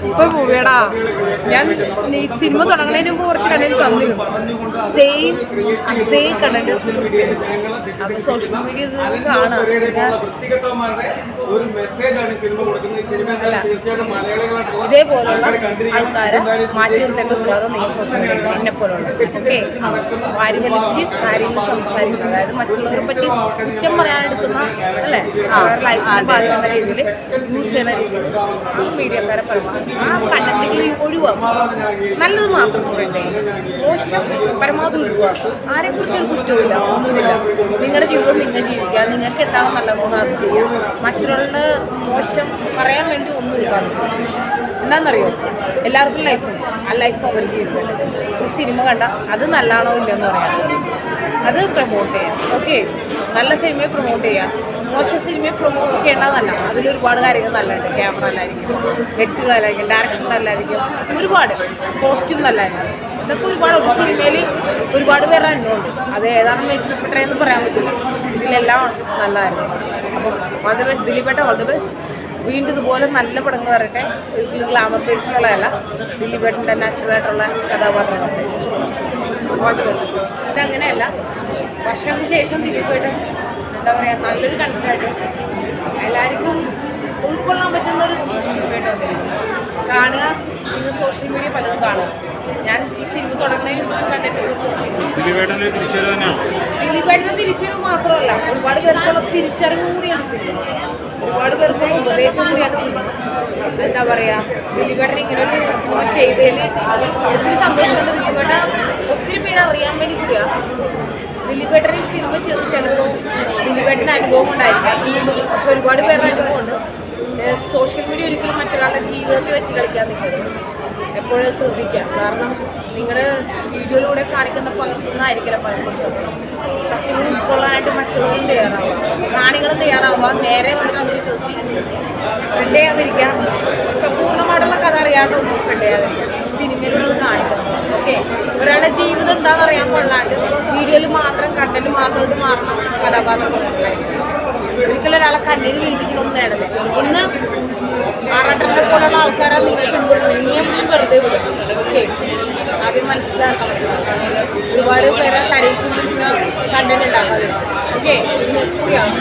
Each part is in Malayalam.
സൂപ്പർ മൂവിയാടാ. ഞാൻ സിനിമ തുടങ്ങുന്നതിന് മുമ്പ് കുറച്ച് കണ്ടന്റ് തന്നിരുന്നു. സെയിം അതേ കണ്ടന്റ് അപ്പൊ സോഷ്യൽ മീഡിയ കാണാം. ഇതേപോലുള്ള ആൾക്കാരെ മാറ്റി നിർത്തേണ്ട ഉത്തരവാദിത്വം നിങ്ങൾ സോഷ്യൽ മീഡിയ എന്നെ പോലുള്ള ഓക്കെ വാരി വലിച്ച് കാര്യങ്ങൾ സംസാരിക്കുന്നത്, അതായത് മറ്റുള്ളവരെ പറ്റി കുറ്റം പറയാനെടുക്കുന്ന അല്ലേ ലൈഫിൽ ബാധിക്കുന്ന രീതിയിൽ യൂസ് ചെയ്യുന്ന രീതിയിൽ മീഡിയക്കാരെ പരമാവധി ആ കണ്ടന്റുകൾ ഒഴിവാക്കും. നല്ലത് മാത്രം സ്പ്രെഡ് ചെയ്യും, മോശം പരമാവധി ഒഴിവാക്കും. ആരെക്കുറിച്ച് ഒരു കുറ്റമില്ല, ഒന്നുമില്ല. നിങ്ങളുടെ ജീവിതം നിങ്ങൾ ജീവിക്കുക, നിങ്ങൾക്ക് എന്താണോ നല്ലതെന്ന് അത് ചെയ്യുക. മറ്റുള്ളവരുടെ മോശം പറയാൻ വേണ്ടി ഒന്നും എടുക്കാറില്ല. എന്താണെന്നറിയോ, എല്ലാവർക്കും ലൈഫുണ്ട്. ആ ലൈഫ് അവർ ജീവിക്കുന്നത്. ഒരു സിനിമ കണ്ട അത് നല്ലതാണോ ഇല്ലെന്ന് പറയാം, അത് പ്രൊമോട്ട് ചെയ്യാം. ഓക്കെ, നല്ല സിനിമയെ പ്രൊമോട്ട് ചെയ്യാം, മോശം സിനിമയെ പ്രൊമോട്ട് ചെയ്യേണ്ടതല്ല. അതിലൊരുപാട് കാര്യങ്ങൾ നല്ലതുണ്ട്. ക്യാമറ നല്ലതായിരിക്കും, വ്യക്തികൾ നല്ലതായിരിക്കും, ഡയറക്ഷൻ നല്ലതായിരിക്കും, ഒരുപാട് കോസ്റ്റ്യൂം നല്ലതായിരിക്കും. ഇതൊക്കെ ഒരുപാട് ഒരു സിനിമയിൽ ഒരുപാട് പേരുടെ അനുഭവമുണ്ട്. അത് ഏതാണ് മെച്ചപ്പെട്ടതെന്ന് പറയാൻ പറ്റില്ല. ഇതിലെല്ലാം നല്ലതായിരുന്നു. അപ്പം ഓൾ ദി ബെസ്റ്റ് ദിലീപേട്ട, ഓൾ ദി ബെസ്റ്റ്. വീണ്ടും ഇതുപോലെ നല്ല പടങ്ങൾ വരട്ടെ. ഒരിക്കലും ഗ്ലാമർ ബേസിലുള്ളതല്ല, ദിലീപേട്ടൻ്റെ നാച്ചുറലായിട്ടുള്ള കഥാപാത്രങ്ങളൊക്കെ ഓൾ ദി ബെസ്റ്റ്. ഇതങ്ങനെയല്ല, വർഷങ്ങൾക്ക് ശേഷം ദിലീപേട്ടൻ എന്താ പറയുക, നല്ലൊരു കണ്ടന്റായിട്ട് എല്ലാവർക്കും ഉൾക്കൊള്ളാൻ പറ്റുന്നൊരു സിനിമയായിട്ട് വന്നിരിക്കും. കാണുക, നിങ്ങൾ സോഷ്യൽ മീഡിയ പലതും കാണുക. ഞാൻ ഈ സിനിമ തുടങ്ങുന്നതിന് മുമ്പ് കണ്ടിട്ട് ദിലീപേട്ടൻ്റെ തിരിച്ചറിവ് മാത്രമല്ല, ഒരുപാട് പേർക്കുള്ള തിരിച്ചറിവ് കൂടിയാണ് സിനിമ. ഒരുപാട് പേർക്കുള്ള ഉപദേശം കൂടിയാണ് സിനിമ. എന്താ പറയുക, ദിലീപേട്ടൻ ഇങ്ങനെ ഒരു സിനിമ ചെയ്തതിൽ ഒത്തിരി സന്തോഷമുണ്ട്. ദിലീപേട്ട ഒത്തിരി പേര് അറിയാൻ വേണ്ടി കൂടിയാണ്. ദിലീപേട്ടൻ ഈ സിനിമ ചെയ്ത് ചിലപ്പോൾ ദിലീപേട്ടൻ്റെ അനുഭവം ഉണ്ടായിരിക്കാം, പക്ഷെ ഒരുപാട് പേരുടെ അനുഭവമുണ്ട്. സോഷ്യൽ മീഡിയ ഒരിക്കലും മറ്റൊരാളുടെ ജീവിതത്തിൽ വെച്ച് കളിക്കാൻ നിൽക്കരുത്. എപ്പോഴും ശ്രദ്ധിക്കാം. കാരണം നിങ്ങളുടെ വീഡിയോയിലൂടെ കാണിക്കുന്ന പലർക്കൊന്നായിരിക്കില്ല പലർക്കും സത്യങ്ങൾ ഉൾക്കൊള്ളാനായിട്ട് മറ്റുള്ളവരും തയ്യാറാവുക, കാണികളും തയ്യാറാവുക. നേരെ വന്നിട്ട് അത് വിശ്വസിച്ച് സ്പ്രെഡ് ചെയ്യാതിരിക്കാം. പൂർണ്ണമായിട്ടുള്ള കഥ അറിയാണ്ട് ഒന്നും സ്പ്രെഡ് ചെയ്യാതിരിക്കാം. സിനിമയിലൂടെ അത് കാണിക്കണം. ഓക്കെ, ഒരാളുടെ ജീവിതം എന്താണെന്ന് അറിയാൻ പാടില്ലാണ്ട് വീഡിയോയിൽ മാത്രം കണ്ടന്റ് മാത്രമായിട്ട് മാറണം കഥാപാത്രങ്ങളായിരിക്കും. ഒരിക്കലും ഒരാളെ കണ്ണിന് വീട്ടിക്കൊന്നും നേടല്ലേ. ഒന്ന് ആറാട്ടനെ പോലുള്ള ആൾക്കാരെ നിങ്ങൾ പിന്തുടരുന്നത് നിയമം വെറുതെ വിടും. ഓക്കെ, ആദ്യം മനസ്സിലാക്കാൻ പറ്റും. ഒരുപാട് പേരെ കരയിച്ചുകൊണ്ട് നിങ്ങൾ കണ്ടന്റ് ഉണ്ടാക്കാതില്ല. ഓക്കെ, കൂടിയാണ്.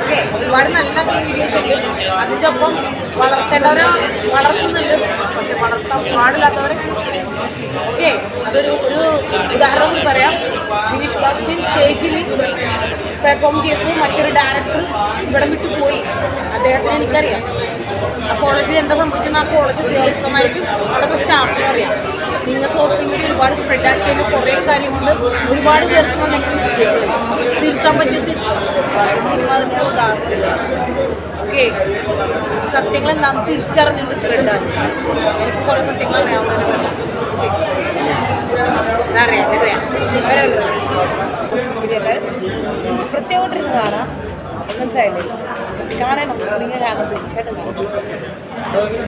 ഓക്കെ, ഒരുപാട് നല്ല വീഡിയോസ് ഉണ്ട്. അതിൻ്റെ ഒപ്പം വളർത്തേണ്ടവരെ വളർത്തുന്നുണ്ട്, പക്ഷെ വളർത്താൻ പാടില്ലാത്തവരെ. ഓക്കെ, അതൊരു ഉദാഹരണം പറയാം. വിനീഷ് ബാസ്റ്റിൻ സ്റ്റേജിൽ പെർഫോം ചെയ്ത് മറ്റൊരു ഡയറക്ടർ ഇവിടെ വിട്ടു പോയി. അദ്ദേഹത്തിന് എനിക്കറിയാം. ആ കോളേജിൽ എന്താ സംഭവിച്ചെന്ന് ആ കോളേജ് ഉദ്യോഗസ്ഥമായിരിക്കും അവിടുത്തെ സ്റ്റാഫിനും അറിയാം. നിങ്ങൾ സോഷ്യൽ മീഡിയ ഒരുപാട് സ്പ്രെഡ് ആക്കിയതിന് കുറേ കാര്യമുണ്ട്. ഒരുപാട് പേർക്ക് വന്നെങ്കിൽ മിസ്റ്റേക്ക് തിരുത്താൻ പറ്റും. സിനിമ അതിൻ്റെ ഉദാഹരണം. ഓക്കെ, സത്യങ്ങൾ എന്താണെന്ന് തിരിച്ചറിഞ്ഞിട്ട് സ്പ്രെഡ് ആക്കി. എനിക്ക് കുറേ സത്യങ്ങൾ അറിയാവുന്നതിനെ അറിയാം. സോഷ്യൽ മീഡിയക്കാർ പ്രത്യേകമായിട്ടിരുന്ന് കാണാം. മനസ്സിലായില്ലേ? കാണണം, നിങ്ങൾ കാണണം, തീർച്ചയായിട്ടും കാണണം.